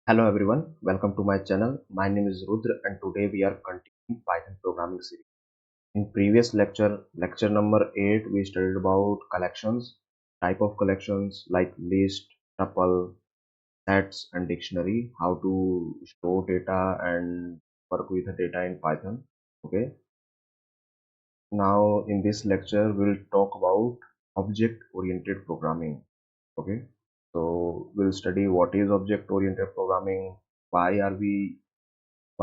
Hello everyone, welcome to my channel. My name is Rudra and today we are continuing Python programming series. In previous lecture number 8, we studied about collections, type of collections like list, tuple, sets and dictionary, how to store data and work with the data in Python. Okay, now in this lecture we'll talk about object oriented programming. Okay, so we'll study what is object oriented programming, why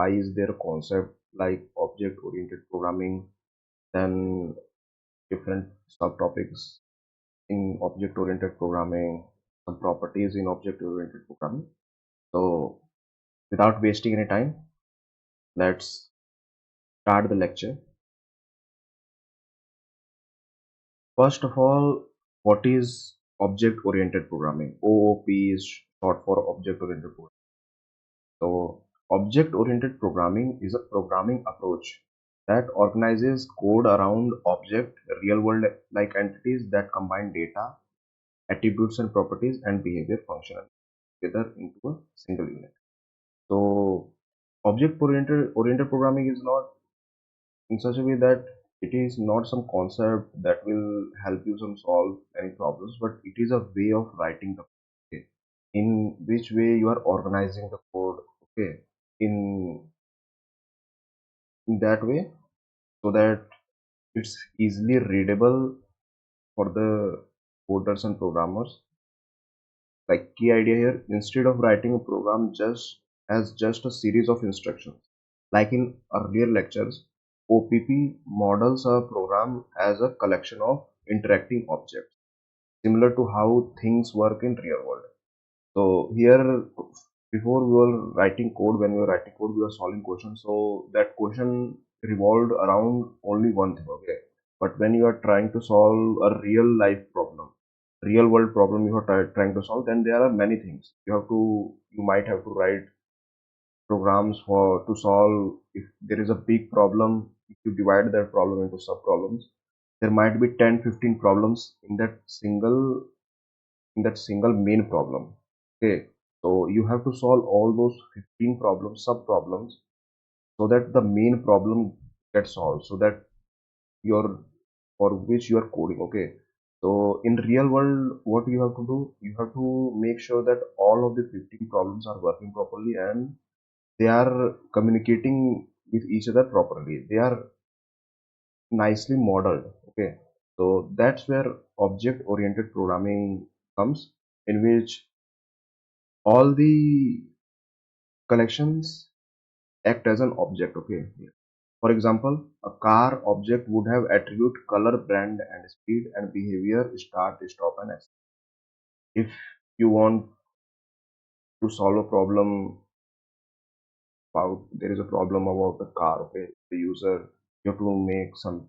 is there a concept like object oriented programming, then different subtopics in object oriented programming, some properties in object oriented programming. So without wasting any time, let's start the lecture. First of all, what is object oriented programming? OOP is short for object oriented programming. So object-oriented programming is a programming approach that organizes code around object, real-world like entities that combine data, attributes and properties and behavior functional together into a single unit. So object-oriented programming is not in such a way that it is not some concept that will help you some solve any problems, but it is a way of writing the code. Okay, in which way you are organizing the code. Okay, in that way so that it's easily readable for the coders and programmers. Like key idea here, instead of writing a program just a series of instructions like in earlier lectures, opp models a program as a collection of interacting objects similar to how things work in real world. So here, before we were writing code, when we were writing code, we were solving questions. So that question revolved around only one thing, okay? But when you are trying to solve a real life problem, real world problem you are trying to solve, then there are many things. You might have to write programs for to solve. If there is a big problem, if you divide that problem into sub problems, there might be 10-15 problems in that single main problem. Okay, so you have to solve all those 15 problems, sub problems, so that the main problem gets solved, so that your for which you are coding. Okay, so in real world, what you have to do, you have to make sure that all of the 15 problems are working properly and they are communicating with each other properly, they are nicely modeled. Okay, so that's where object oriented programming comes, in which all the collections act as an object. Okay, for example, a car object would have attribute color, brand and speed and behavior start, stop and exit. If you want to solve a problem about, there is a problem about the car, okay, the user, you have to make some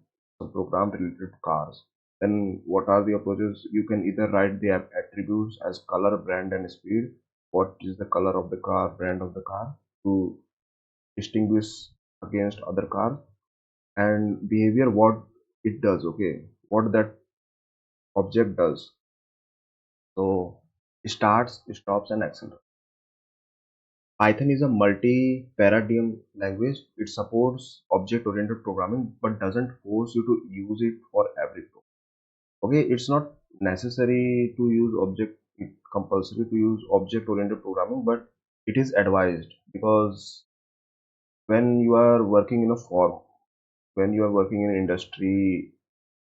program related to cars, then what are the approaches? You can either write the attributes as color, brand and speed. What is the color of the car, brand of the car, to distinguish against other cars, and behavior, what it does, okay, what that object does. So starts, stops and accelerates. Python is a multi-paradigm language. It supports object-oriented programming but doesn't force you to use it for every program. Okay, it's not necessary to use compulsory to use object-oriented programming, but it is advised because when you are working in a form, when you are working in industry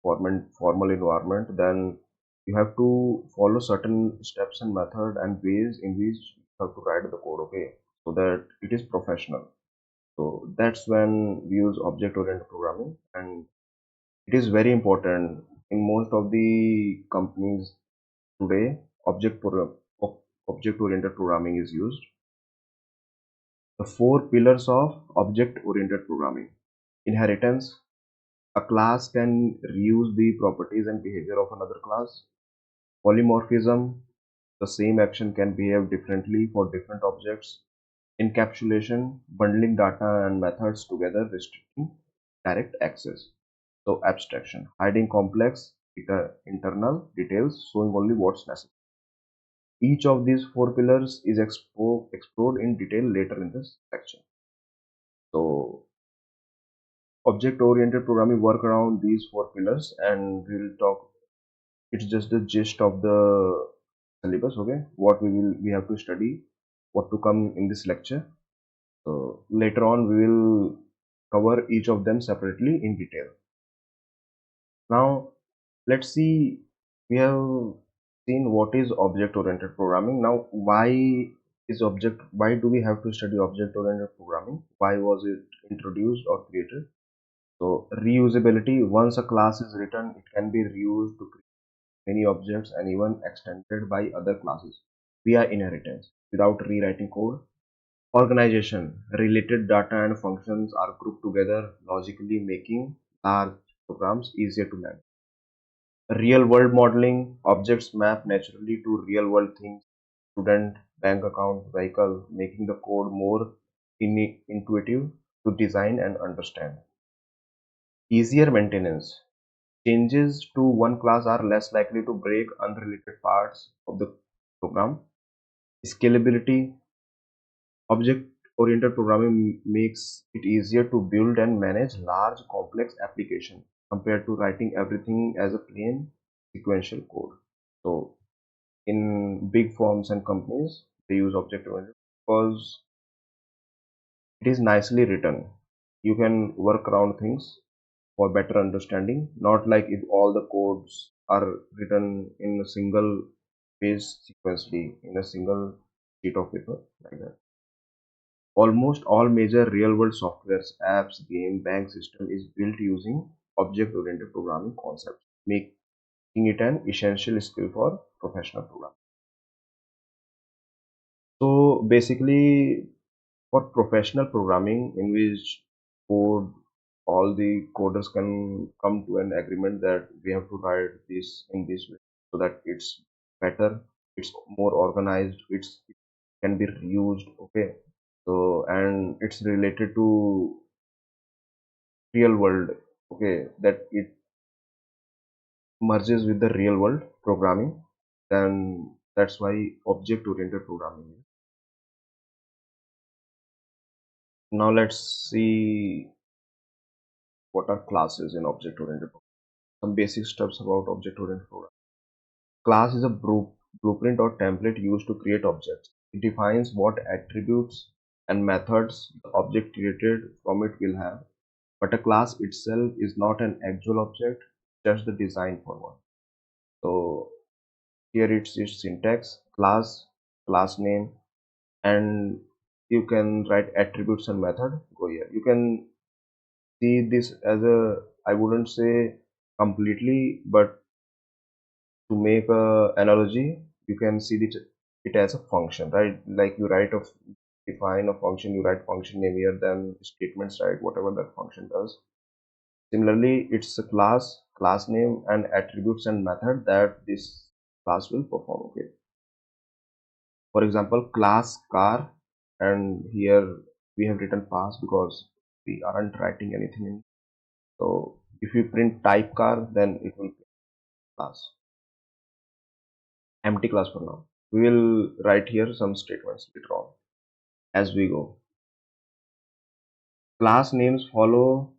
formal environment, then you have to follow certain steps and method and ways in which you have to write the code, okay, so that it is professional. So that's when we use object oriented programming, and it is very important in most of the companies today. Object oriented programming is used. The four pillars of object oriented programming: inheritance, a class can reuse the properties and behavior of another class. Polymorphism, the same action can behave differently for different objects. Encapsulation, bundling data and methods together, restricting direct access. So abstraction, hiding complex internal details, showing only what's necessary. Each of these four pillars is explored in detail later in this section. So object-oriented programming work around these four pillars, and we'll talk. It's just the gist of the syllabus. Okay, what we have to study, what to come in this lecture. So later on we will cover each of them separately in detail. Now let's see, we have seen what is object oriented programming. Now why do we have to study object oriented programming? Why was it introduced or created? So reusability, once a class is written, it can be reused to create many objects and even extended by other classes via inheritance without rewriting code. Organization, related data and functions are grouped together logically, making large programs easier to manage. Real world modeling, objects map naturally to real world things, student, bank account, vehicle, making the code more intuitive to design and understand. Easier maintenance, changes to one class are less likely to break unrelated parts of the program. Scalability, object-oriented programming makes it easier to build and manage large complex applications compared to writing everything as a plain sequential code. So in big firms and companies, they use object-oriented because it is nicely written. You can work around things for better understanding, not like if all the codes are written in a single page sequentially in a single sheet of paper like that. Almost all major real-world softwares, apps, game, bank system is built using object-oriented programming concepts, making it an essential skill for professional programming. So basically, for professional programming, in which code all the coders can come to an agreement that we have to write this in this way so that it's better, it's more organized, it can be reused. Okay, so and it's related to real world, okay, that it merges with the real world programming, then that's why object oriented programming is. Now let's see what are classes in object oriented programming. Some basic steps about object oriented programming. Class is a blueprint or template used to create objects. It defines what attributes and methods the object created from it will have, but a class itself is not an actual object, just the design for one. So here it's its syntax: class, class name, and you can write attributes and method. Go here, you can see this as a, I wouldn't say completely, but to make a analogy, you can see it as a function, right? Like you define a function, you write function name here, then statements, right? Whatever that function does. Similarly, it's a class name, and attributes and method that this class will perform. Okay. For example, class car, and here we have written pass because we aren't writing anything in. So if you print type car, then it will print class. Empty class for now. We will write here some statements later on as we go. Class names follow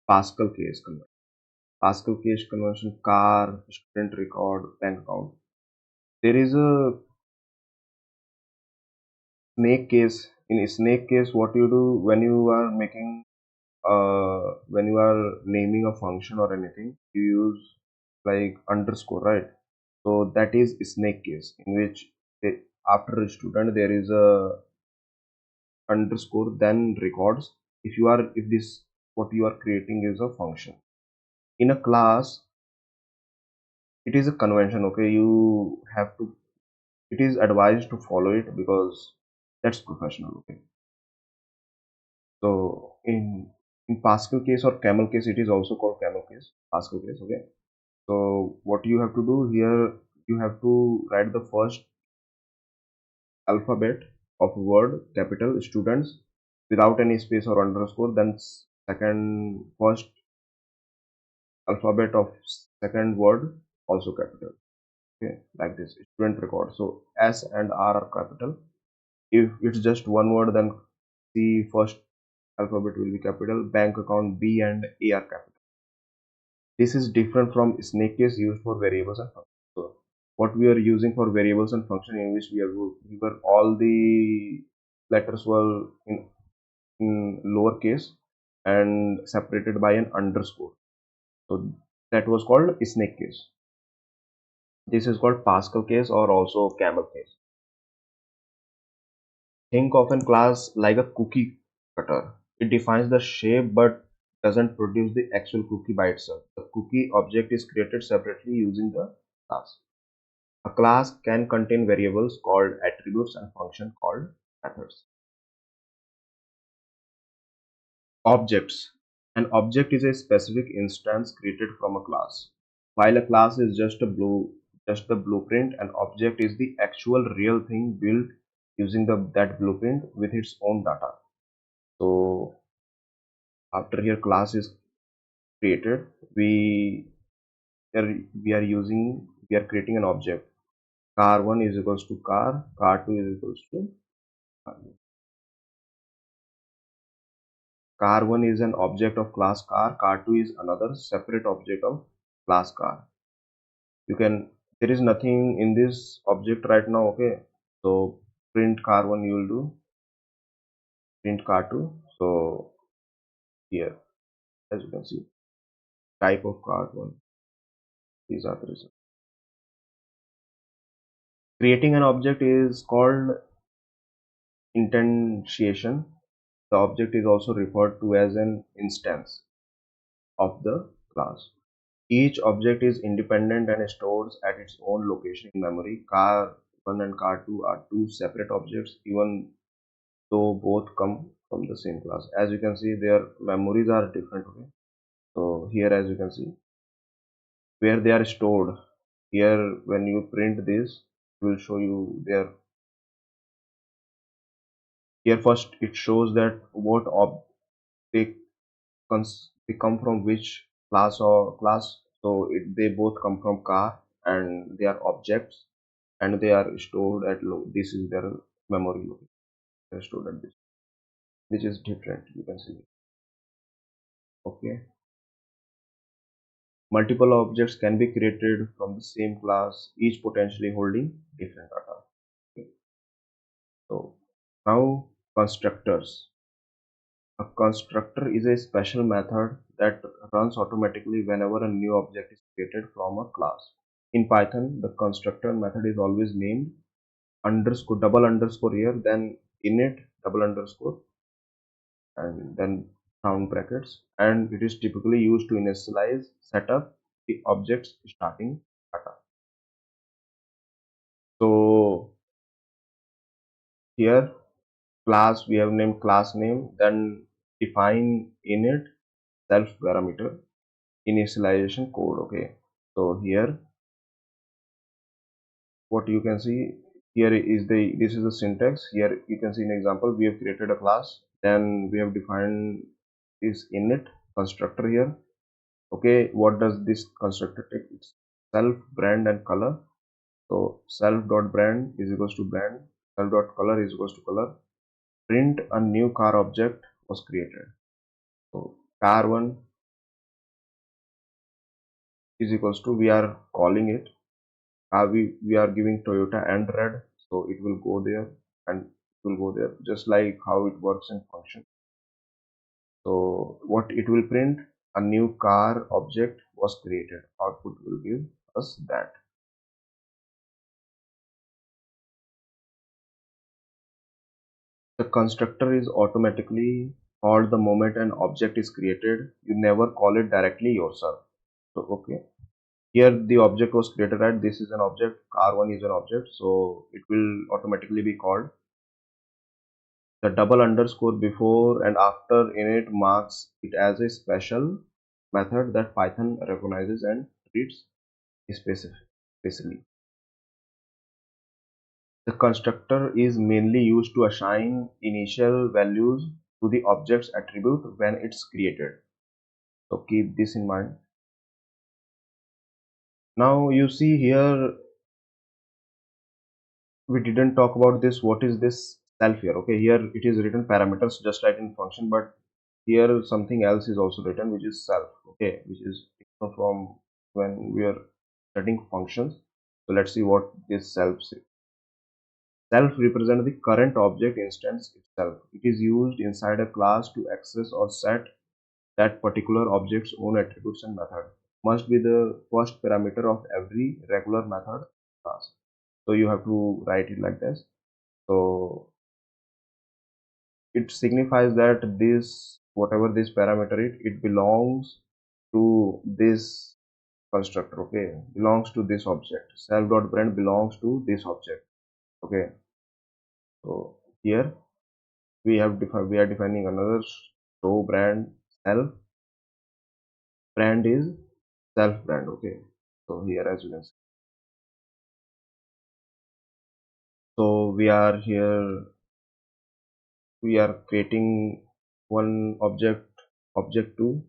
Pascal case convention. Pascal case convention: car, student record, bank account. There is a snake case. In a snake case, what you do when you are making when you are naming a function or anything, you use like underscore, right? So that is a snake case in which after a student there is a underscore then records. If this what you are creating is a function in a class, it is a convention. Okay, you have to, it is advised to follow it because that's professional. Okay, so in Pascal case or camel case, it is also called camel case, Pascal case. Okay, so what you have to do here, you have to write the first alphabet of word, capital students, without any space or underscore, then second first alphabet of second word, also capital. Okay, like this student record. So S and R are capital. If it's just one word, then C first alphabet will be capital. Bank account, B and A are capital. This is different from snake case used for variables and functions. So what we are using for variables and function in which we were all the letters were in lowercase and separated by an underscore. So that was called snake case. This is called Pascal case or also camel case. Think of a class like a cookie cutter. It defines the shape but doesn't produce the actual cookie by itself. The cookie object is created separately using the class. A class can contain variables called attributes and functions called methods. Objects. An object is a specific instance created from a class. While a class is just the blueprint, an object is the actual real thing built using that blueprint with its own data. So after your class is created, we are creating an object. Car1 is equals to car, car2 is equals to car. Car1 is an object of class car, car2 is another separate object of class car. You can, there is nothing in this object right now, okay? So print car1 you will do, print car2. So here, as you can see, type of car1, these are the results. Creating an object is called instantiation. The object is also referred to as an instance of the class. Each object is independent and stores at its own location in memory. Car1 and car2 are two separate objects even though both come from the same class. As you can see, their memories are different. Okay? So here, as you can see, where they are stored, here when you print this, it will show you their, here first it shows that what they, they come from which class or class. So they both come from car and they are objects and they are stored at this is their memory location. They are stored at this, which is different. You can see. Okay. Multiple objects can be created from the same class, each potentially holding different data. Okay. So now constructors. A constructor is a special method that runs automatically whenever a new object is created from a class. In Python, the constructor method is always named underscore double underscore here, then init double underscore and then round brackets, and it is typically used to initialize setup the object's starting data. So here class, we have named class name, then define init self parameter initialization code. Okay, so here what you can see here is this is the syntax. Here you can see an example. We have created a class, then we have defined this init constructor here. Okay, what does this constructor take? It's self, brand and color. So self dot brand is equals to brand, self dot color is equals to color. Print a new car object was created. So car1 is equals to, we are calling it, we are giving Toyota and red, so it will go there and it will go there, just like how it works in function. So what it will print, a new car object was created, output will give us that. The constructor is automatically called the moment an object is created. You never call it directly yourself. So okay, here the object was created, right? This is an object, car1 is an object, so it will automatically be called. The double underscore before and after init marks it as a special method that Python recognizes and treats specially. The constructor is mainly used to assign initial values to the object's attribute when it's created. So keep this in mind. Now you see here we didn't talk about this. What is this self here? Okay, here it is written parameters just like in function, but here something else is also written, which is self. Okay, which is from when we are studying functions. So let's see what this self is. Self represents the current object instance itself. It is used inside a class to access or set that particular object's own attributes and method. Must be the first parameter of every regular method class. So you have to write it like this. So it signifies that this, whatever this parameter is, it belongs to this constructor. Okay, belongs to this object. Self.brand belongs to this object. Okay, so here we are defining another show brand. Self brand is self brand. Okay, so here as you can see, so we are here, we are creating one object 2.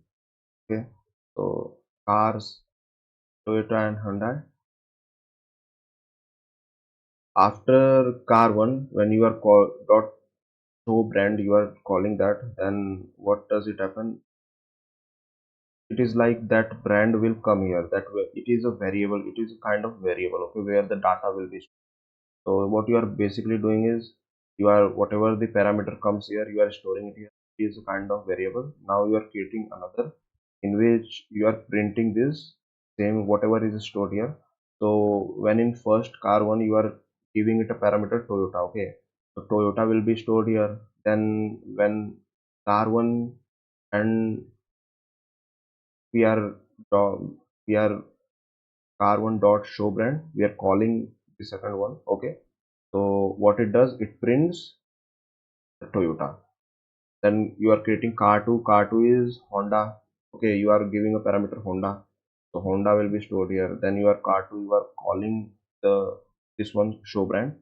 Okay, so cars, Toyota and Hyundai. After car 1, when you are call dot show brand, you are calling that, then what does it happen? It is like that brand will come here. That way it is a variable, it is a kind of variable, okay, where the data will be. So what you are basically doing is, you are, whatever the parameter comes here, you are storing it here. It is a kind of variable. Now you are creating another in which you are printing this same whatever is stored here. So when in first car 1 you are giving it a parameter Toyota. Okay, so Toyota will be stored here. Then when car 1 and we are we are car 1 dot show brand, we are calling the second one. Okay, so what it does, it prints Toyota. Then you are creating car 2. Car 2 is Honda. Okay, you are giving a parameter Honda, so Honda will be stored here. Then your car 2, you are calling the this one show brand.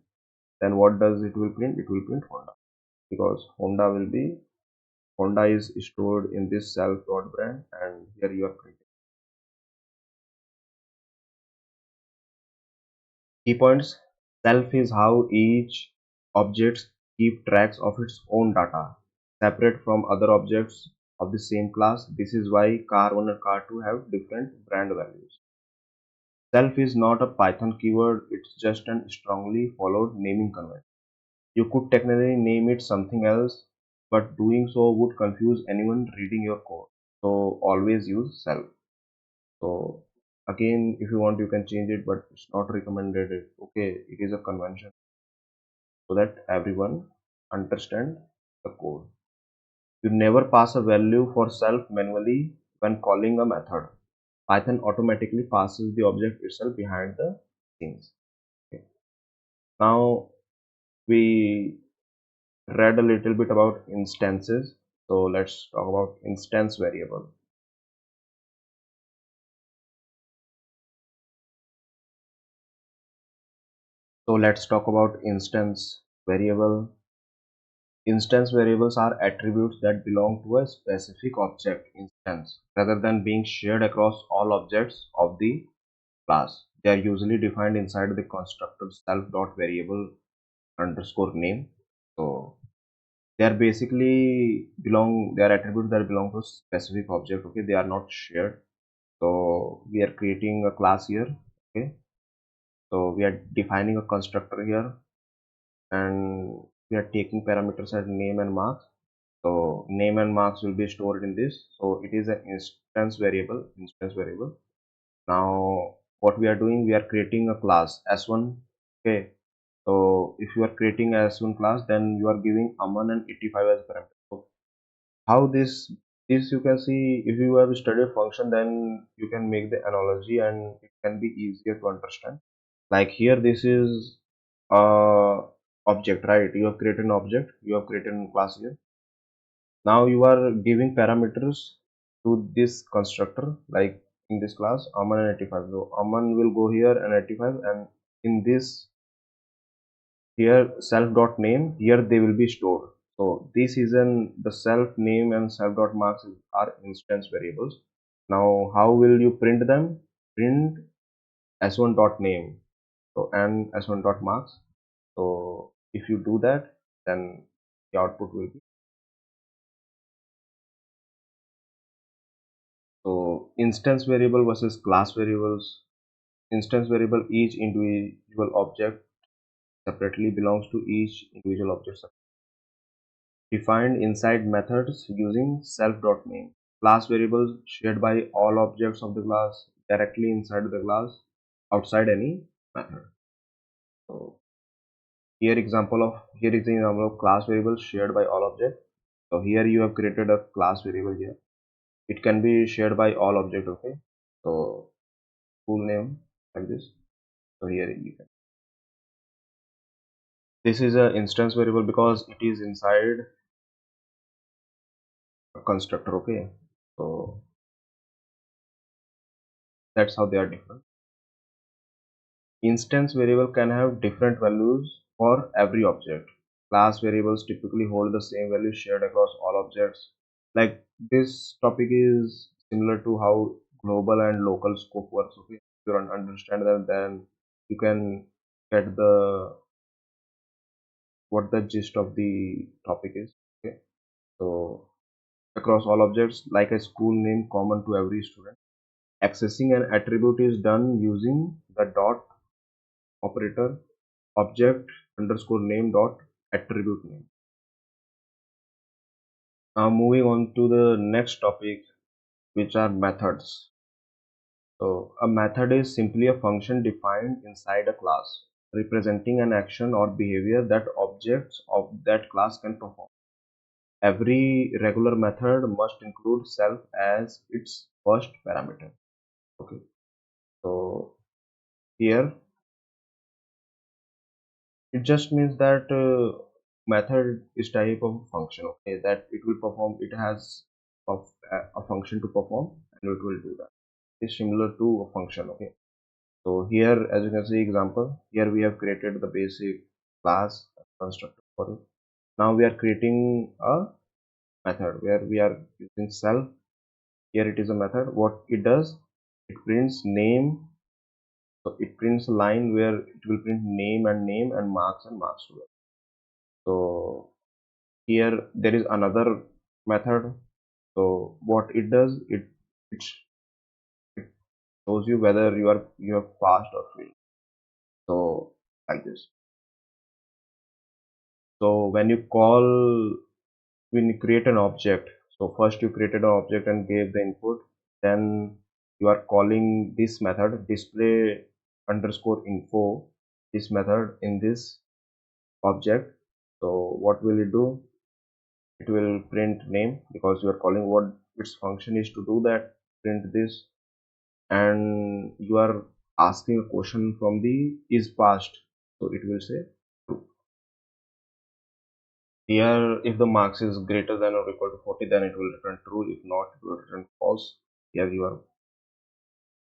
Then what does it will print? It will print Honda, because Honda is stored in this self dot brand, and here you are printing. Key points: self is how each object keep tracks of its own data, separate from other objects of the same class. This is why car 1 and car 2 have different brand values. Self is not a Python keyword, it's just a strongly followed naming convention. You could technically name it something else, but doing so would confuse anyone reading your code. So always use self. So again, if you want, you can change it, but it's not recommended. Okay, it is a convention so that everyone understand the code. You never pass a value for self manually when calling a method. Python automatically passes the object itself behind the scenes. Okay. Now we read a little bit about instances. So let's talk about instance variable. So let's talk about instance variable. Instance variables are attributes that belong to a specific object instance rather than being shared across all objects of the class. They are usually defined inside the constructor self.variable underscore name. So they are basically they are attributes that belong to a specific object. Okay, they are not shared. So we are creating a class here. Okay, so we are defining a constructor here, and we are taking parameters as name and marks. So name and marks will be stored in this. So it is an instance variable. Now what we are doing, we are creating a class s1. Okay, so if you are creating a s1 class, then you are giving aman and 85 as parameter. So how this you can see, if you have studied function, then you can make the analogy and it can be easier to understand. Like here, this is a object, right? You have created an object, you have created a class here. Now you are giving parameters to this constructor, like in this class aman and 85. So aman will go here and 85, and in this here self dot name, here they will be stored. So this is the self name and self dot marks are instance variables. Now how will you print them? Print s1 dot name, so and s1 dot marks. So if you do that, then the output will be. So instance variable versus class variables. Instance variable, each individual object separately belongs to each individual object defined inside methods using self.name. Class variables shared by all objects of the class directly inside the class outside any method. So here is the example of class variables shared by all objects. So here you have created a class variable here. It can be shared by all objects. Okay. So full name like this. So here you can. This is a instance variable because it is inside a constructor. Okay. So that's how they are different. Instance variable can have different values for every object. Class variables typically hold the same value shared across all objects. Like this topic is similar to how global and local scope works. Okay, if you don't understand that, then you can get the what the gist of the topic is. Okay, so across all objects, like a school name common to every student. Accessing an attribute is done using the dot operator object underscore name dot attribute name. Now moving on to the next topic, which are methods. So a method is simply a function defined inside a class representing an action or behavior that objects of that class can perform. Every regular method must include self as its first parameter. Okay, so here it just means that method is type of function. Okay, that it will perform. It has a function to perform, and it will do that. It's similar to a function. Okay, so here, as you can see, example. Here we have created the basic class constructor for it. Now we are creating a method where we are using self. Here it is a method. What it does, it prints name. So it prints a line where it will print name and marks together. So here there is another method. So what it does, it shows you whether you have passed or failed. So like this. So when you create an object, so first you created an object and gave the input, then you are calling this method display underscore info, this method in this object. So what will it do? It will print name because you are calling what its function is to do that, print this, and you are asking a question from the is passed, so it will say true. Here if the marks is greater than or equal to 40, then it will return true. If not, it will return false. Here you are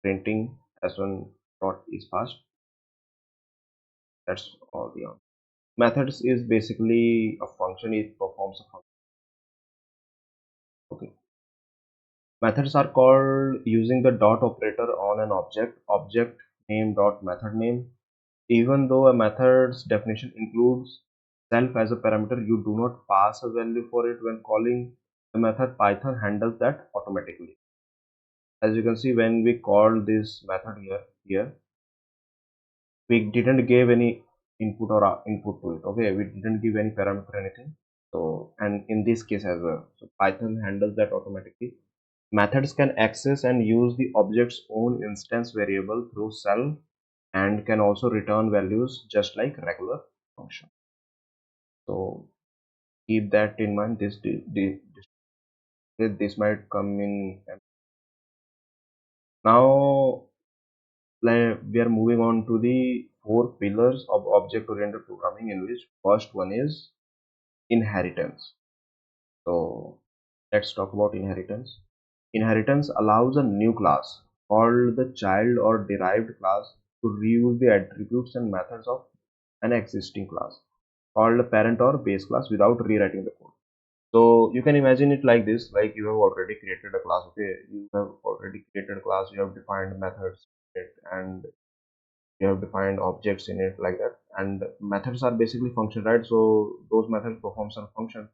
printing as one dot is passed. That's all the answer. Methods is basically a function. It performs a function. Okay, methods are called using the dot operator on an object name dot method name. Even though a method's definition includes self as a parameter, you do not pass a value for it when calling the method. Python handles that automatically. As you can see, when we called this method here we didn't give any input or input to it. Okay, we didn't give any parameter anything. So, and in this case as well, so Python handles that automatically. Methods can access and use the object's own instance variable through self and can also return values just like regular function. So keep that in mind. This might come in. Now we are moving on to the four pillars of object oriented programming, in which first one is inheritance. So let's talk about inheritance. Inheritance allows a new class called the child or derived class to reuse the attributes and methods of an existing class called a parent or base class without rewriting the code. So you can imagine it like this, like you have already created a class. Okay, you have already created a class, you have defined methods and you have defined objects in it like that, and methods are basically function, right? So those methods perform some function.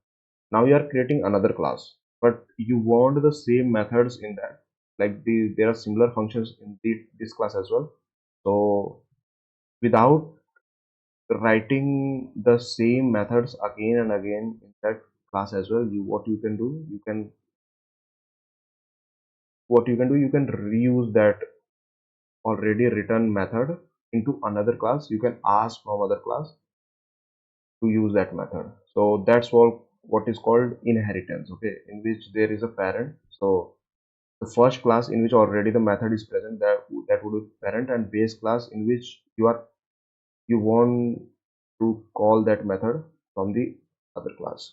Now you are creating another class, but you want the same methods in that, like there are similar functions in this class as well. So without writing the same methods again and again in that class as well, you can reuse that already written method into another class. You can ask from other class to use that method. So that's what is called inheritance, okay, in which there is a parent. So the first class in which already the method is present, that would be parent, and base class in which you want to call that method from the other class.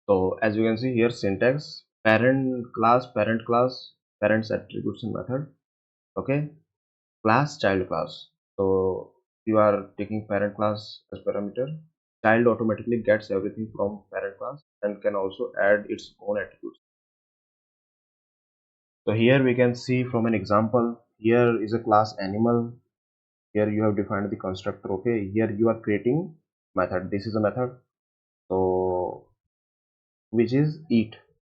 So as you can see here, syntax: parent class, parents attributes and method, okay, class, child class. So you are taking parent class as parameter. Child automatically gets everything from parent class and can also add its own attributes. So here we can see from an example, here is a class animal. Here you have defined the constructor, okay. Here you are creating method. This is a method. So which is eat.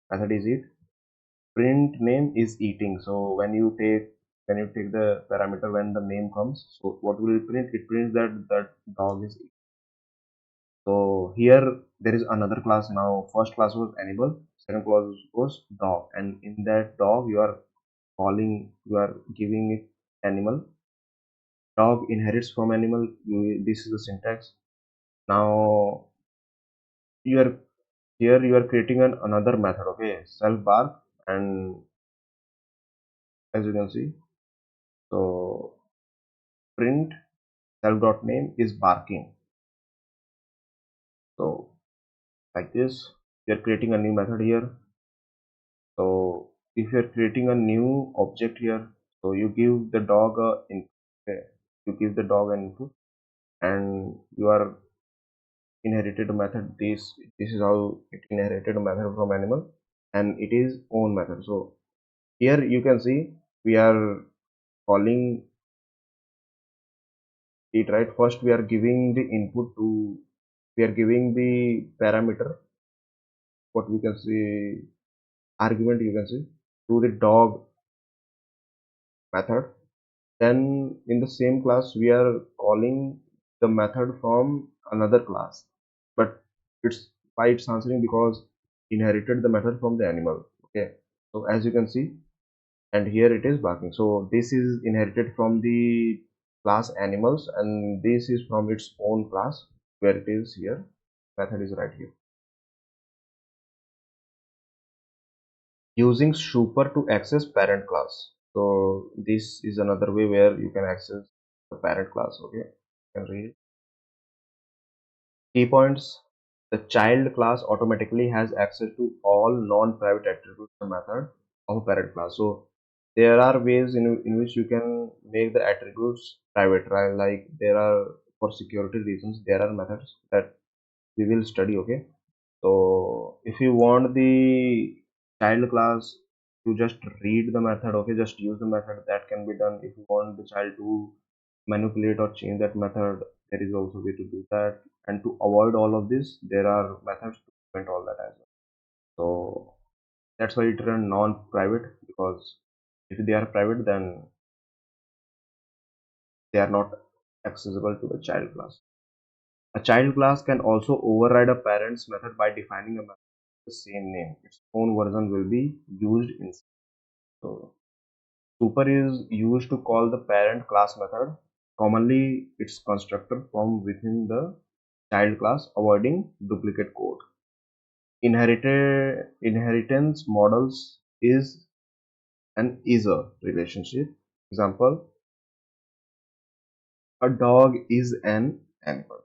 Method is eat. Print name is eating. So when you take the parameter, when the name comes, so what will it print? It prints that dog is eating. So here there is another class now. First class was animal, second class was dog, and in that dog you are giving it animal. Dog inherits from animal. This is the syntax. Now you are here you are creating another method, okay, self bark, and as you can see, so print self dot name is barking. So like this, you are creating a new method here. So if you are creating a new object here, so you give the dog a input, okay. You give the dog an input, and you are inherited a method. This is how it inherited a method from animal, and it is own method. So here you can see we are calling it, right. First we are giving the input to, we are giving the parameter, what we can say, argument, you can say, to the dog method. Then in the same class we are calling the method from another class, but it's why it's answering, because inherited the method from the animal, okay. So as you can see, and here it is barking. So this is inherited from the class animals, and this is from its own class, where it is here, method is right here. Using super to access parent class. So this is another way where you can access the parent class, okay. You can read key points. The child class automatically has access to all non-private attributes of the method of a parent class. So there are ways in which you can make the attributes private, right? Like there are, for security reasons, there are methods that we will study, okay. So if you want the child class to just read the method, okay, just use the method, that can be done. If you want the child to manipulate or change that method, there is also a way to do that. And to avoid all of this, there are methods to prevent all that as well. So that's why it run non-private, because if they are private, then they are not accessible to the child class. A child class can also override a parent's method by defining a method with the same name. Its own version will be used instead. So super is used to call the parent class method. Commonly, its constructor from within the child class, avoiding duplicate code. Inheritance models is an is-a relationship. Example: a dog is an animal.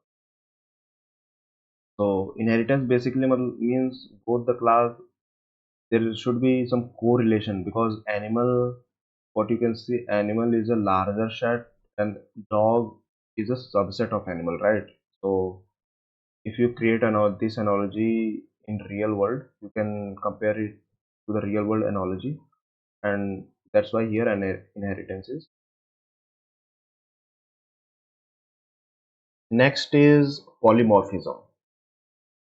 So inheritance basically means both the class, there should be some correlation, because animal, what you can see, animal is a larger set, and dog is a subset of animal, right? So if you create this analogy in real world, you can compare it to the real world analogy, and that's why here an inheritance is. Next is polymorphism.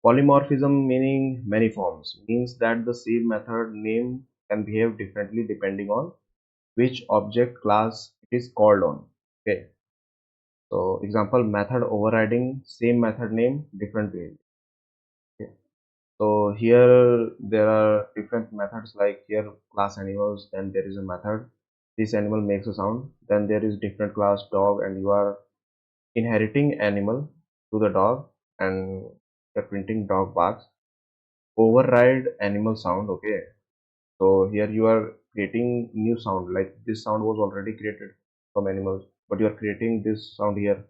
Polymorphism, meaning many forms, means that the same method name can behave differently depending on which object class it is called on. Okay. So example, method overriding same method name, different behavior. Okay. So here there are different methods, like here class animals, then there is a method. This animal makes a sound. Then there is different class dog, and you are inheriting animal to the dog, and you're printing dog barks. Override animal sound. Okay. So here you are creating new sound, like this sound was already created from animals, but you are creating this sound here.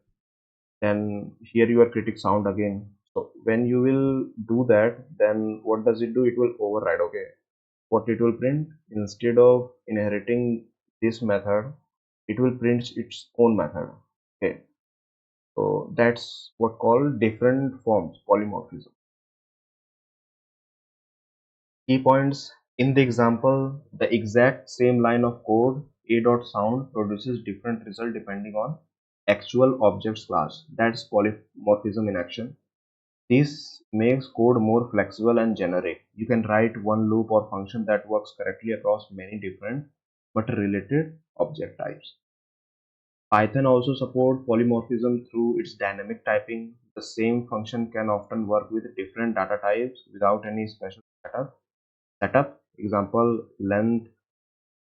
Then here you are creating sound again. So when you will do that, then what does it do? It will override. Okay. What it will print, instead of inheriting this method, it will print its own method. Okay. So that's what called different forms polymorphism. Key points: in the example, the exact same line of code a dot sound produces different result depending on actual objects class. That's polymorphism in action. This makes code more flexible and generic. You can write one loop or function that works correctly across many different but related object types. Python also supports polymorphism through its dynamic typing. The same function can often work with different data types without any special setup. Example, length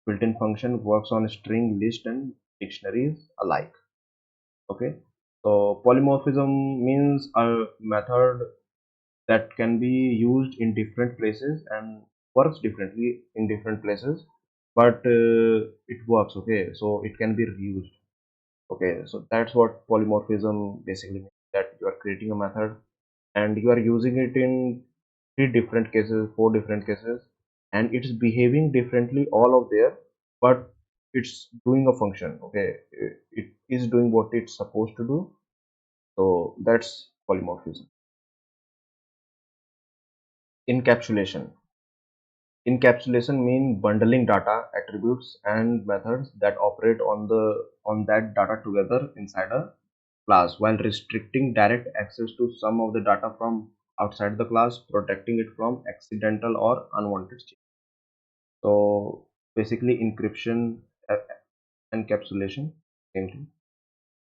built-in function works on string, list, and dictionaries alike. Okay. So polymorphism means a method that can be used in different places and works differently in different places, but it works. Okay. So it can be reused. Okay. So that's what polymorphism basically means, that you are creating a method and you are using it in three different cases, four different cases, and it's behaving differently all of there, but it's doing a function. Okay. It is doing what it's supposed to do. So that's polymorphism. Encapsulation. Encapsulation means bundling data, attributes, and methods that operate on that data together inside a class, while restricting direct access to some of the data from outside the class, protecting it from accidental or unwanted change. So basically, encryption, uh, encapsulation, same thing.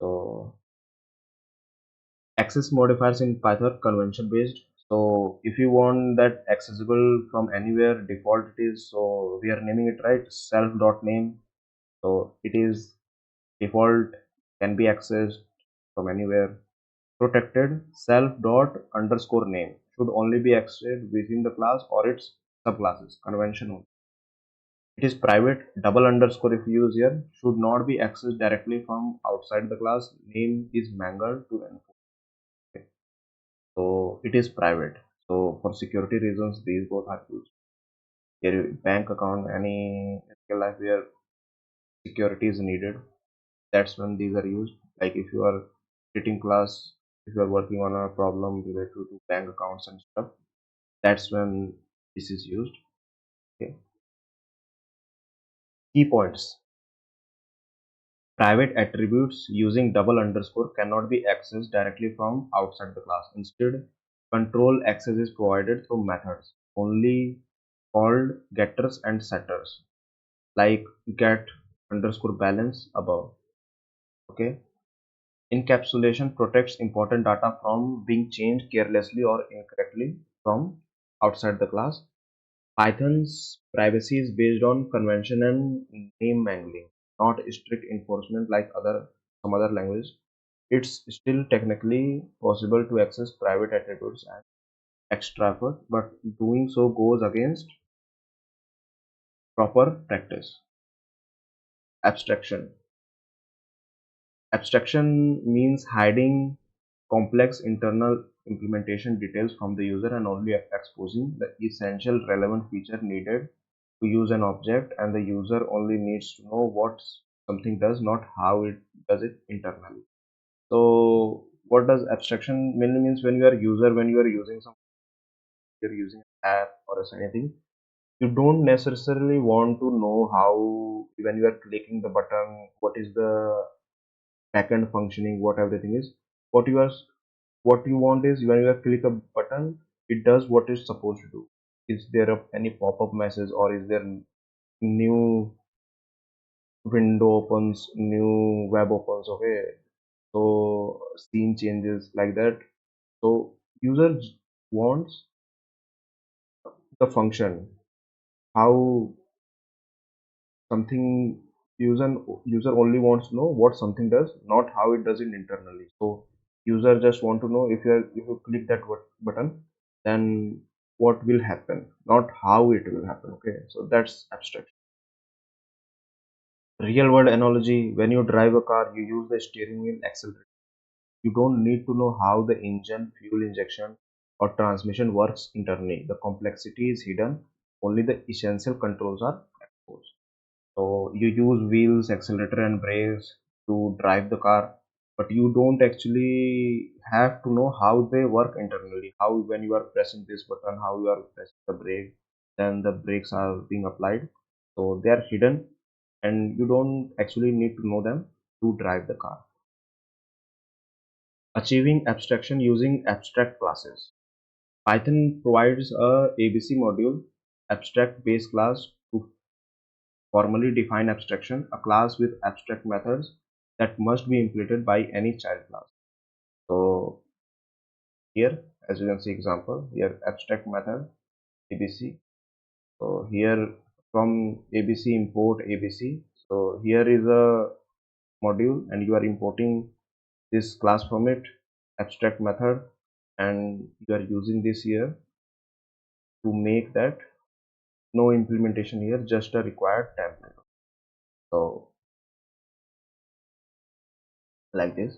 So access modifiers in Python convention based. So if you want that accessible from anywhere, default it is. So we are naming it right, self dot name. So it is default, can be accessed from anywhere. Protected, self dot underscore name should only be accessed within the class or its subclasses. Convention only. It is private, double underscore if you use here, should not be accessed directly from outside the class. Name is mangled to enforce. Okay. So it is private. So for security reasons, these both are used. Your bank account, any real life where security is needed, that's when these are used. Like if you are sitting class, if you are working on a problem related to bank accounts and stuff, that's when this is used. Okay. Key points: private attributes using double underscore cannot be accessed directly from outside the class. Instead, control access is provided through methods only called getters and setters, like get underscore balance above. Okay. Encapsulation protects important data from being changed carelessly or incorrectly from outside the class. Python's privacy is based on convention and name mangling, not strict enforcement like some other languages. It's still technically possible to access private attributes and extra effort, but doing so goes against proper practice. Abstraction. Abstraction means hiding complex internal implementation details from the user and only exposing the essential relevant feature needed to use an object, and the user only needs to know what something does, not how it does it internally. So what does abstraction mainly means? When you are user, when you are using some, you're using an app or anything, you don't necessarily want to know how, when you are clicking the button, what is the backend functioning, what everything is. what you are what you want is when you click a button, it does what it's supposed to do. Is there any pop-up message, or is there new window opens, new web opens? Okay, so scene changes like that. So user wants the function, how something, user user only wants to know what something does, not how it does it internally. So user just want to know, if you click that button, then what will happen, not how it will happen. Okay, so that's abstract. Real world analogy: when you drive a car, you use the steering wheel, accelerator. You don't need to know how the engine, fuel injection, or transmission works internally. The complexity is hidden, only the essential controls are exposed. So you use wheels, accelerator, and brakes to drive the car, but you don't actually have to know how they work internally. How, when you are pressing this button, how you are pressing the brake, then the brakes are being applied. So they are hidden, and you don't actually need to know them to drive the car. Achieving abstraction using abstract classes. Python provides a ABC module, abstract base class, to formally define abstraction, a class with abstract methods that must be implemented by any child class. So here, as you can see example, here abstract method ABC. So here from ABC import ABC. So here is a module and you are importing this class from it, abstract method, and you are using this here to make that no implementation here, just a required template. So like this.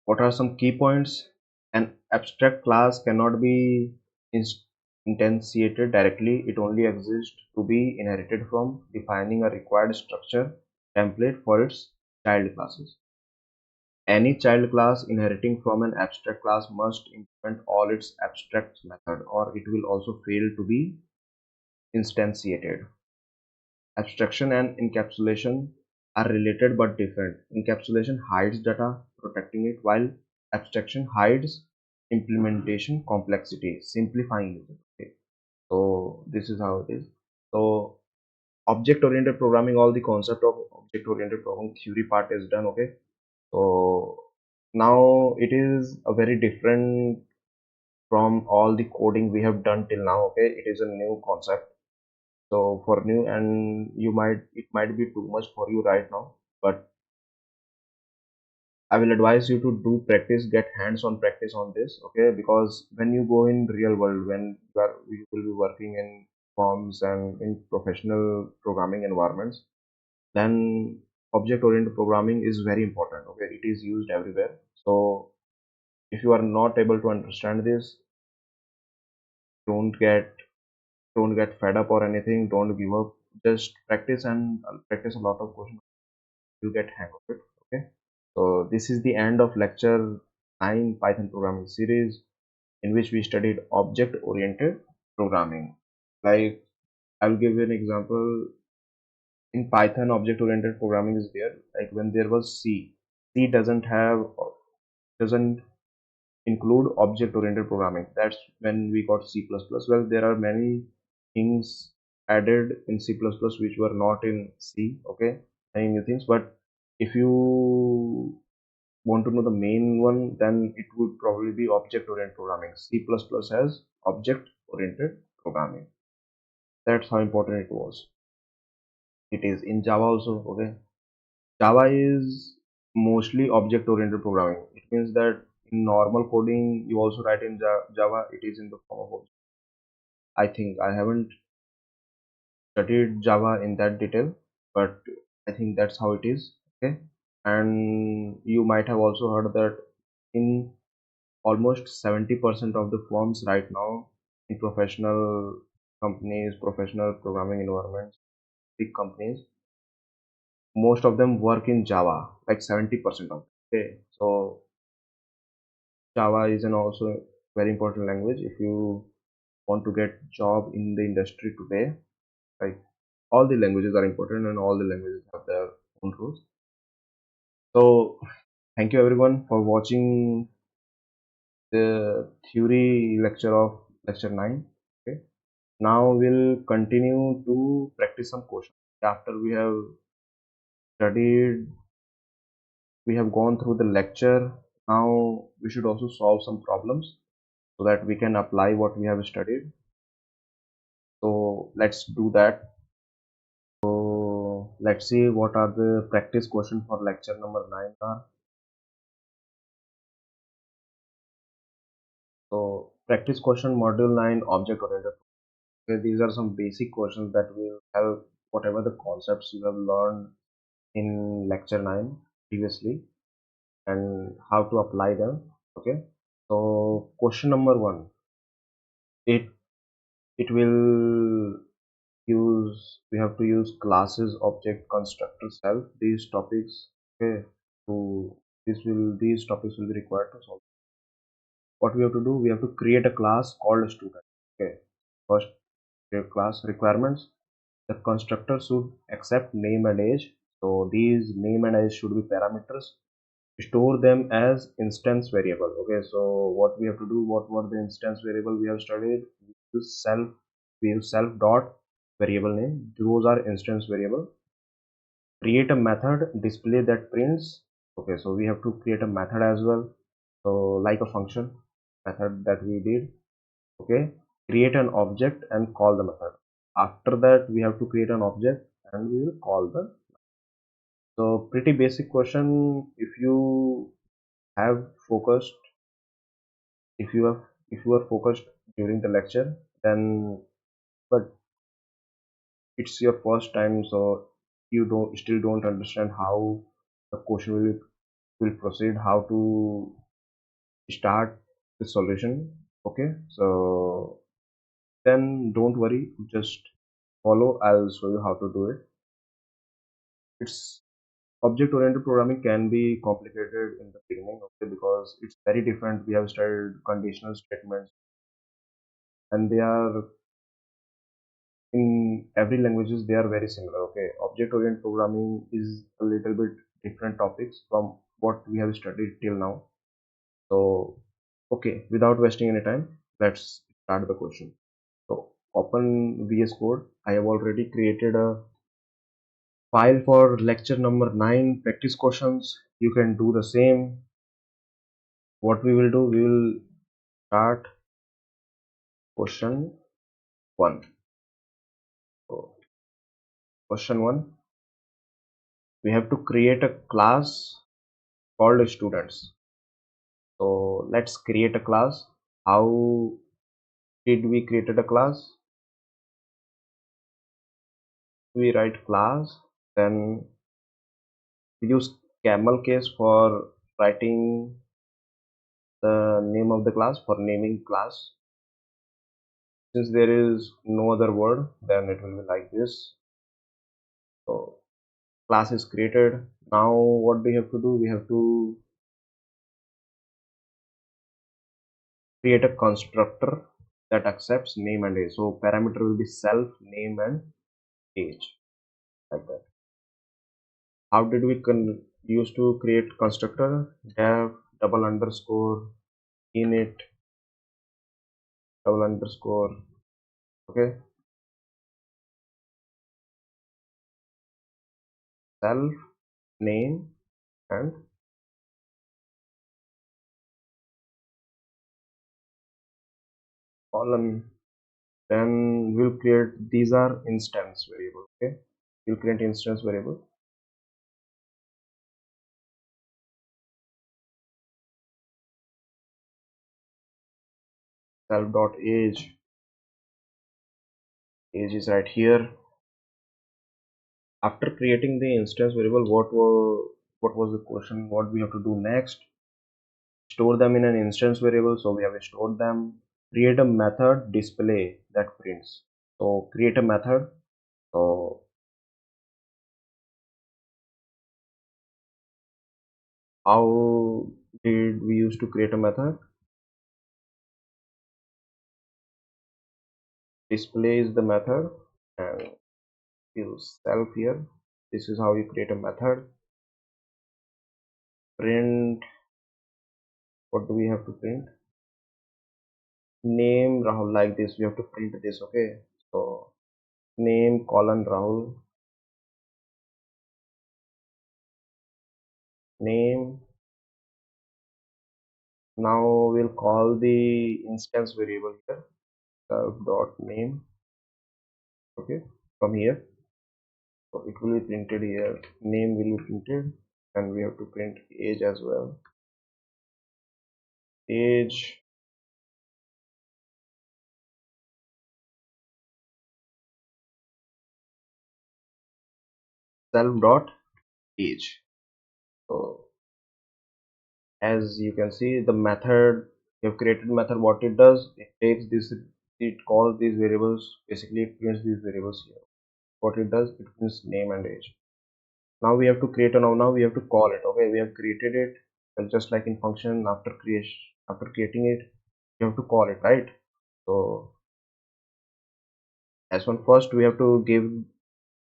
What are some key points? An abstract class cannot be instantiated directly. It only exists to be inherited from defining a required structure template for its child classes. Any child class inheriting from an abstract class must implement all its abstract method, or it will also fail to be instantiated. Abstraction and encapsulation are related but different. Encapsulation hides data, protecting it, while abstraction hides implementation complexity, simplifying it. Okay. So this is how it is. So object-oriented programming, all the concept of object-oriented programming theory part is done. Okay. So now it is a very different from all the coding we have done till now. Okay, it is a new concept. So for new, and it might be too much for you right now, but I will advise you to do practice, get hands-on practice on this. Okay, because when you go in real world, when you will be working in firms and in professional programming environments, then object oriented programming is very important. Okay, it is used everywhere. So if you are not able to understand this, don't get don't get fed up or anything, don't give up, just practice, and practice a lot of questions, you get hang of it. Okay, so this is the end of lecture 9 Python programming series, in which we studied object oriented programming. Like, I'll give you an example. In Python, object oriented programming is there. Like when there was C doesn't include object oriented programming. That's when we got C++. Well, there are many things added in C++ which were not in C. Okay, many new things. But if you want to know the main one, then it would probably be object oriented programming. C++ has object oriented programming. That's how important it was. It is in Java also. Okay, Java is mostly object oriented programming. It means that in normal coding you also write in Java, it is in the form of object. I think I haven't studied Java in that detail, but I think that's how it is. Okay, and you might have also heard that in almost 70% of the firms right now, in professional companies, professional programming environments, big companies, most of them work in Java, like 70% of them. Okay, so Java is an also very important language if you want to get job in the industry today. Like, all the languages are important and all the languages have their own rules. So Thank you everyone for watching the theory lecture of lecture 9. Okay. Now we'll continue to practice some questions. After we have studied, we have gone through the lecture. Now we should also solve some problems so that we can apply what we have studied. So let's do that. So let's see what are the practice questions for lecture number 9 are. So practice question module 9 object oriented. Okay, these are some basic questions that will help whatever the concepts you have learned in lecture 9 previously and how to apply them. Okay, so question number 1, it it will use, we have to use classes, object, constructor, self, these topics. Okay, so these topics will be required to solve. What we have to do, we have to create a class called student. Okay, first create class requirements. The constructor should accept name and age. So these name and age should be parameters. Store them as instance variable. Okay, so what we have to do, what were the instance variable we have studied? We use self dot variable name. Those are instance variable. Create a method display that prints. Okay, so we have to create a method as well, so like a function method that we did. Okay, create an object and call the method. After that we have to create an object and we will call the. So pretty basic question. If you have focused, if you have if you are focused during the lecture, then, but it's your first time, so you don't still don't understand how the question will proceed, how to start the solution. Okay, so then don't worry, just follow, I'll show you how to do it. It's object oriented programming can be complicated in the beginning, okay, because it's very different. We have studied conditional statements and they are in every languages, they are very similar. Okay, object oriented programming is a little bit different topics from what we have studied till now. So okay, without wasting any time, let's start the question. So open VS Code. I have already created a file for lecture number 9 practice questions. You can do the same. What we will do, we will start question 1. So question 1, we have to create a class called students. So let's create a class. How did we created a class? We write class, then we use camel case for writing the name of the class, for naming class. Since there is no other word, then it will be like this. So class is created. Now what we have to do, we have to create a constructor that accepts name and age. So parameter will be self, name and age, like that. How did we use to create constructor? Def double underscore init double underscore. Okay, self, name and column. Then we'll create, these are instance variable. Okay, we'll create instance variable. Self dot age is right here. After creating the instance variable, what was the question, what we have to do next? Store them in an instance variable. So we have stored them. Create a method display that prints. So create a method. So how did we use to create a method? Display is the method and use self here. This is how you create a method. print, what do we have to print? Name Rahul, like this we have to print this. Okay, so name colon Rahul, name. Now we'll call the instance variable here, self dot name. Okay, from here, so it will be printed here, name will be printed, and we have to print age as well. Age, self dot age. So as you can see, the method, you have created method, what it does, it takes this, it calls these variables, basically it prints these variables here. What it does, it prints name and age. Now we have to create a now we have to call it. Okay, we have created it, and just like in function, after creation, after creating it, you have to call it, right? So as one, first we have to give,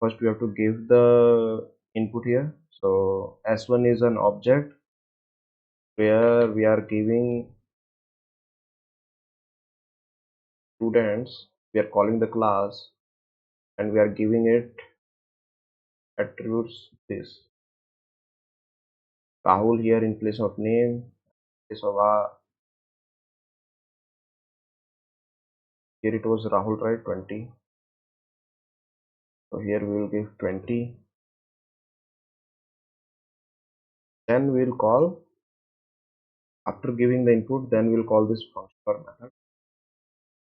first we have to give the input here. So s1 is an object where we are giving students, we are calling the class, and we are giving it attributes this Rahul here in place of name, place of here it was Rahul, right? 20. So here we will give 20. Then we'll call, after giving the input, then we'll call this function or method.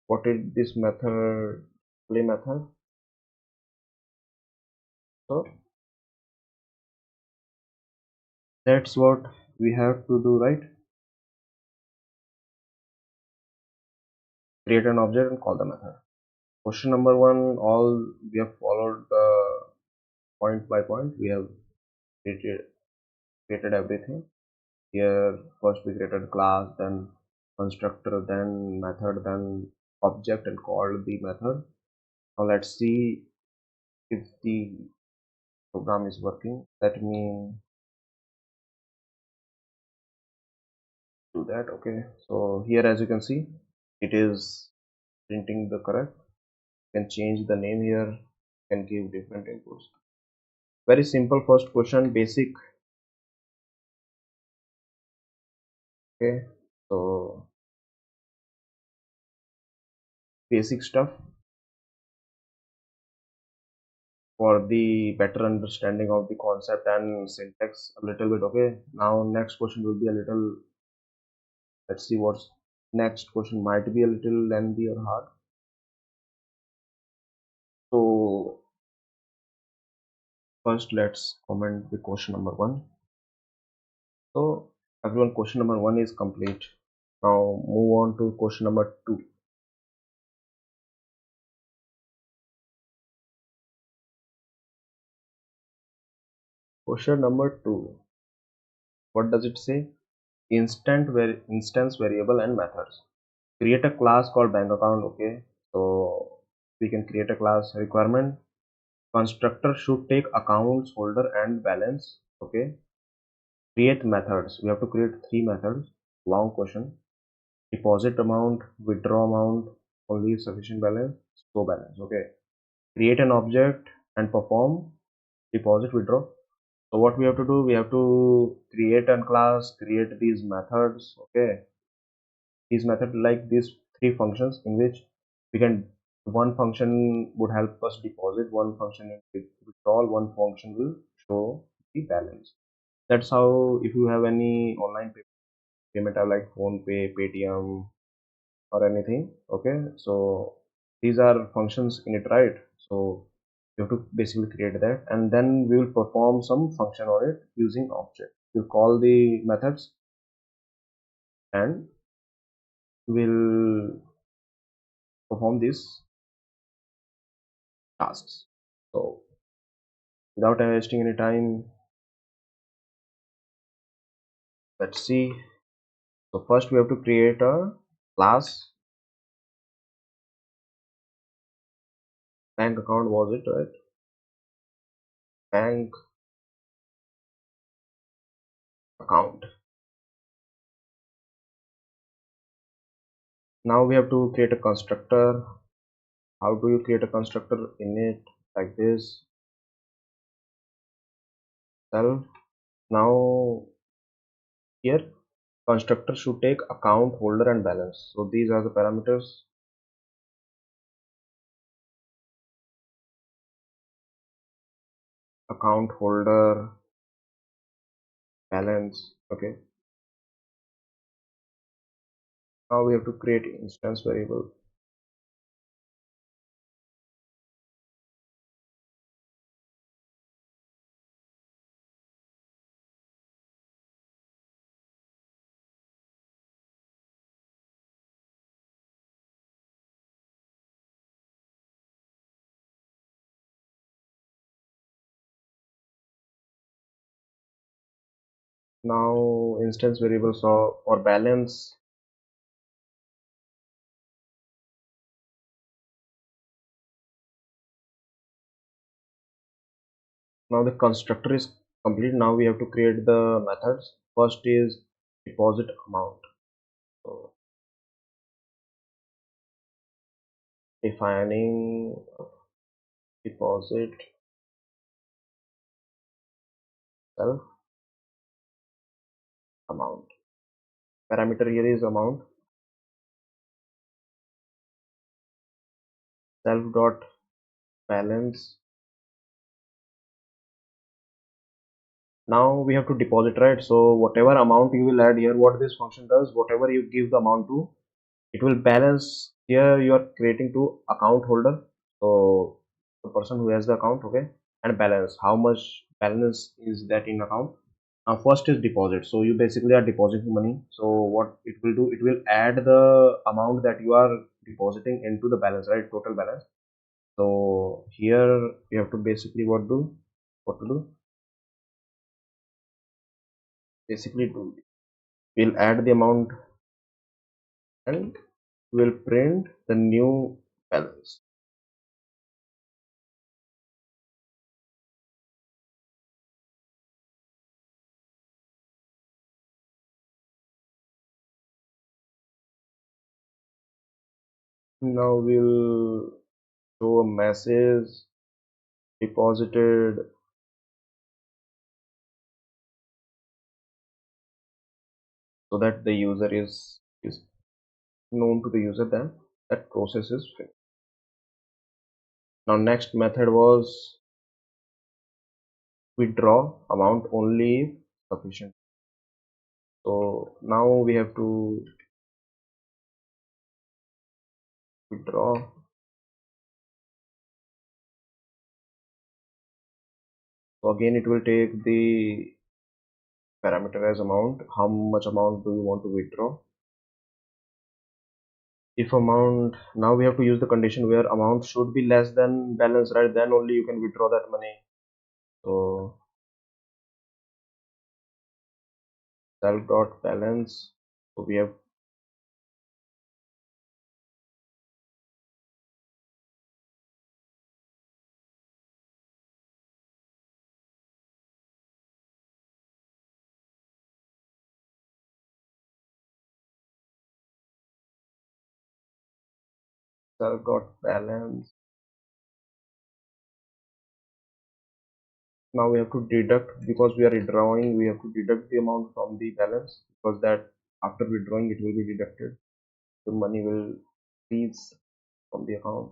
What is this method? Play method. So that's what we have to do, right? Create an object and call the method. Question number one, all we have followed point by point. We have created everything. Here first we created class, then constructor, then method, then object, and called the method. Now let's see if the program is working. Let me do that. Okay, so here as you can see, it is printing the correct. You can change the name here, you can give different inputs. Very simple first question, basic. Okay, so basic stuff for the better understanding of the concept and syntax a little bit. Okay, now next question will be a little, let's see what's next question, might be a little lengthy or hard. So first let's comment the question number one. So everyone, question number one is complete. Now move on to question number two. Question number two, what does it say? Instance variable and methods. Create a class called bank account. Okay, so we can create a class. Requirement, constructor should take accounts holder and balance. Okay, create methods, we have to create three methods. Long question. Deposit amount, withdraw amount, only sufficient balance, show balance. Okay, create an object and perform deposit, withdraw. So what we have to do, we have to create a class, create these methods. Okay, these methods, like these three functions in which we can, one function would help us deposit, one function will withdraw, one function will show the balance. That's how, if you have any online payment app like phone pay, paytm, or anything. Okay, so these are functions in it, right? So you have to basically create that, and then we will perform some function on it using object. We'll call the methods and we'll perform these tasks. So without wasting any time, let's see. So first we have to create a class. Bank account was it, right? Bank account. Now we have to create a constructor. How do you create a constructor? In it, like this, self. Now here constructor should take account, holder and balance. So these are the parameters. Account, holder, balance. Okay. Now we have to create instance variable. Now instance variables or balance. Now the constructor is complete. Now we have to create the methods. First is deposit amount. So defining deposit self amount. Parameter here is amount. Self dot balance. Now we have to deposit, right? So whatever amount you will add here, what this function does, whatever you give the amount to, it will balance. Here you are creating to account holder, so the person who has the account, okay, and balance, how much balance is that in account. Now first is deposit, so you basically are depositing money. So what it will do, it will add the amount that you are depositing into the balance, right, total balance. So here you have to basically what to do, basically do, we'll add the amount and we'll print the new balance. Now we'll show a message deposited, so that the user is known to the user that that process is finished. Now next method was withdraw amount only if sufficient. So now we have to withdraw. So again it will take the parameter as amount. How much amount do you want to withdraw? If amount, now we have to use the condition where amount should be less than balance, right? Then only you can withdraw that money. So self dot balance. So we have self dot balance. Now we have to deduct, because we are withdrawing, we have to deduct the amount from the balance, because that after withdrawing it will be deducted, the money will freeze from the account.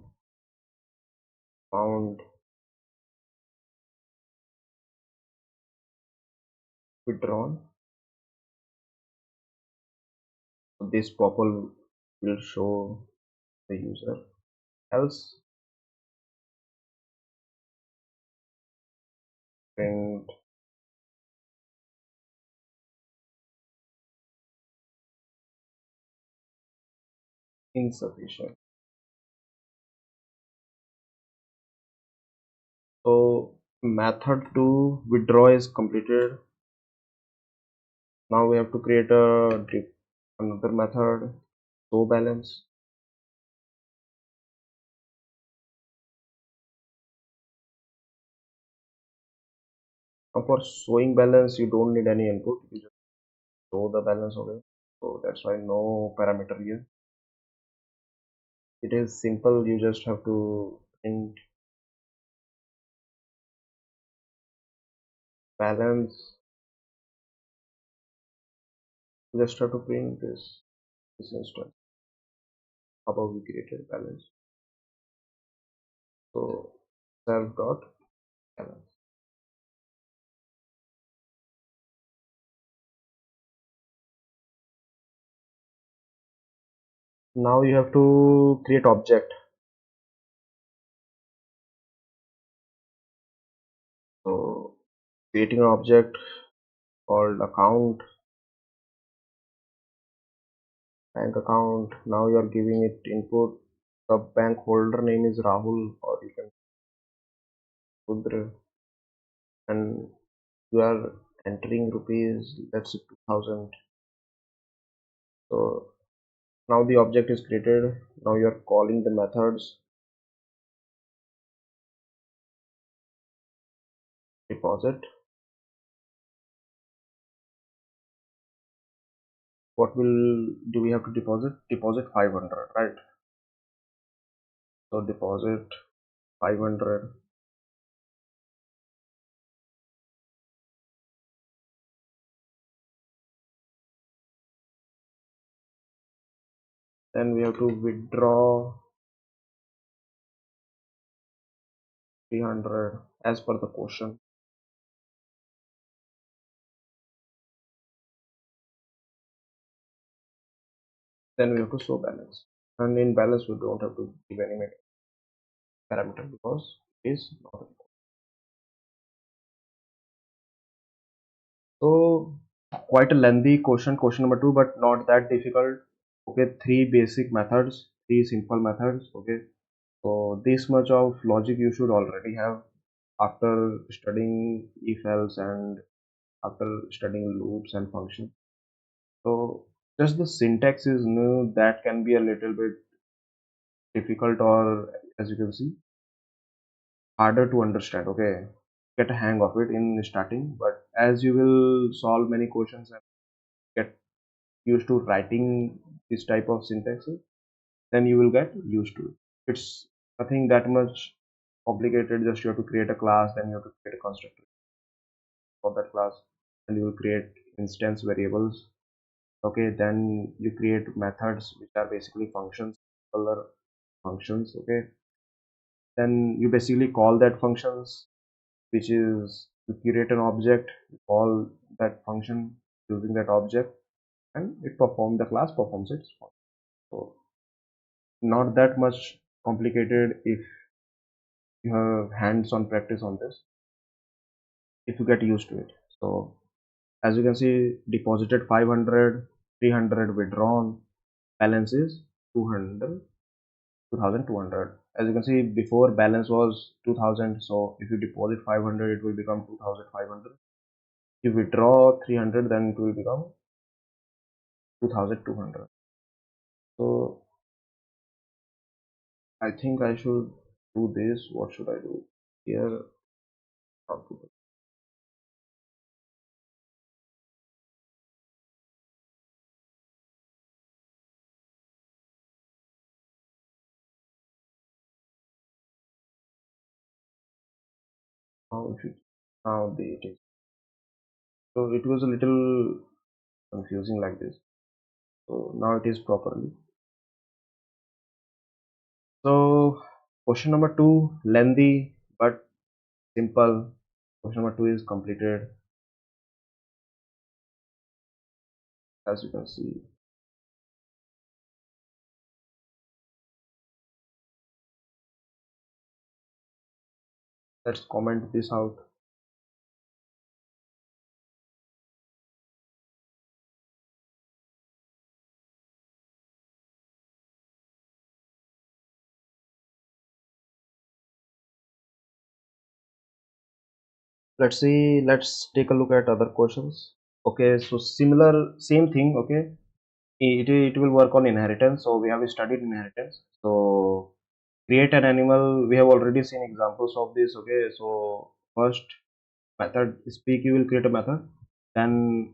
Amount withdrawn. So this pop-up will show the user, else print insufficient. So method to withdraw is completed. Now we have to create another method, show balance. Now for showing balance you don't need any input, you just show the balance. Okay, so that's why no parameter here. It is simple, you just have to print balance, you just have to print this instance above we created balance. So self dot balance. Now you have to create object. So creating an object called account, bank account. Now you are giving it input. The bank holder name is Rahul, or you can Rudra, and you are entering rupees, let's say 2000. So now the object is created. Now you are calling the methods deposit. What will do we have to deposit? Deposit 500, right? So deposit 500. Then we have to withdraw 300 as per the question. Then we have to show balance. And in balance, we don't have to give any parameter because it is not. So quite a lengthy question number 2, but not that difficult. Okay, three basic methods, three simple methods. Okay, so this much of logic you should already have after studying if else and after studying loops and functions. So just the syntax is new, that can be a little bit difficult, or as you can see, harder to understand. Okay, get a hang of it in starting, but as you will solve many questions and get used to writing this type of syntaxes, then you will get used to it. It's nothing that much complicated. Just you have to create a class, then you have to create a constructor for that class, and you will create instance variables. Okay, then you create methods which are basically functions, color functions. Okay, then you basically call that functions, which is you create an object, you call that function using that object, and it performs, the class performs its function. So not that much complicated if you have hands-on practice on this, if you get used to it. So as you can see, deposited 500, 300 withdrawn, balance is 200, 2200. As you can see, before balance was 2000, so if you deposit 500 it will become 2500. If you withdraw 300, then it will become 2200. So I think I should do this. What should I do here? Output. Now if it, now the it is, so it was a little confusing like this, so now it is properly. So question number 2, lengthy but simple. Question number 2 is completed, as you can see. Let's comment this out. Let's see, let's take a look at other questions. Okay, so similar, same thing. Okay, it will work on inheritance. So we have studied inheritance. So create an animal, we have already seen examples of this. Okay, so first method speak, you will create a method, then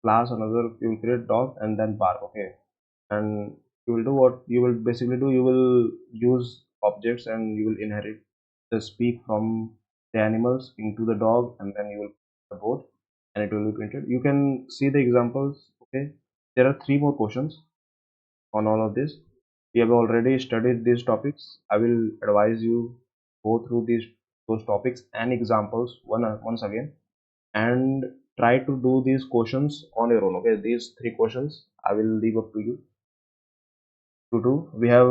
class, another you will create dog and then bark. Okay, and you will do what you will basically do, you will use objects and you will inherit the speak from the animals into the dog, and then you will the board and it will be printed. You can see the examples. Okay, there are three more questions on all of this. We have already studied these topics. I will advise you go through those topics and examples once again, and try to do these questions on your own. Okay, these three questions I will leave up to you to do. We have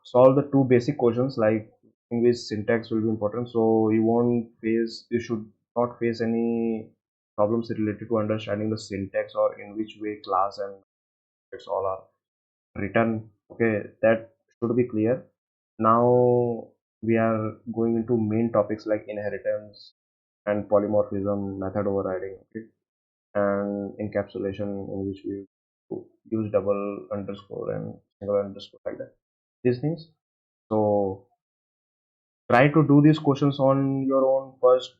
solved the two basic questions, like in which syntax will be important, so you should not face any problems related to understanding the syntax or in which way class and it's all are written. Okay, that should be clear. Now we are going into main topics like inheritance and polymorphism, method overriding, okay, and encapsulation, in which we use double underscore and single underscore, like that, these things. So try to do these questions on your own first.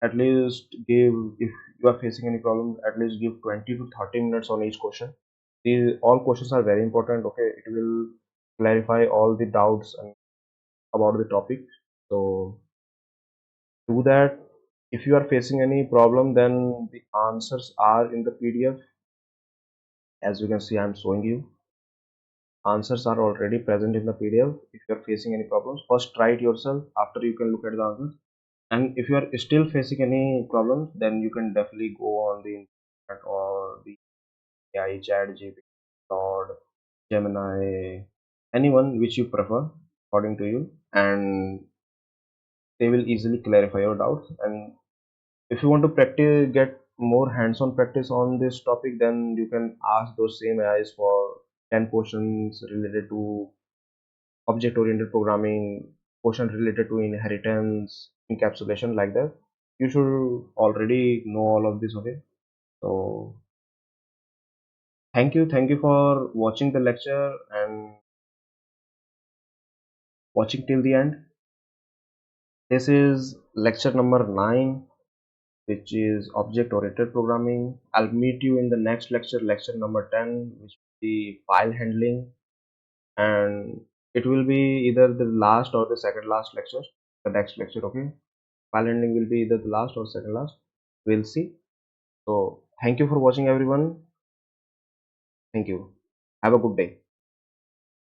At least give, if you are facing any problem, at least give 20 to 30 minutes on each question. These all questions are very important. Okay, it will clarify all the doubts and about the topic. So do that. If you are facing any problem, then the answers are in the PDF. As you can see, I'm showing you answers are already present in the PDF. If you are facing any problems, first try it yourself, after you can look at the answers. And if you are still facing any problems, then you can definitely go on the internet or the AI, chat GPT, or Gemini, anyone which you prefer according to you, and they will easily clarify your doubts. And if you want to practice, get more hands-on practice on this topic, then you can ask those same AIs for 10 questions related to object-oriented programming, question related to inheritance, encapsulation, like that. You should already know all of this. Okay, so thank you for watching the lecture and watching till the end. This is lecture number 9, which is object oriented programming. I'll meet you in the next lecture, lecture number 10, which will be file handling, and it will be either the last or the second last lecture, the next lecture. Okay, file handling will be either the last or second last, we'll see. So thank you for watching, everyone. Thank you. Have a good day.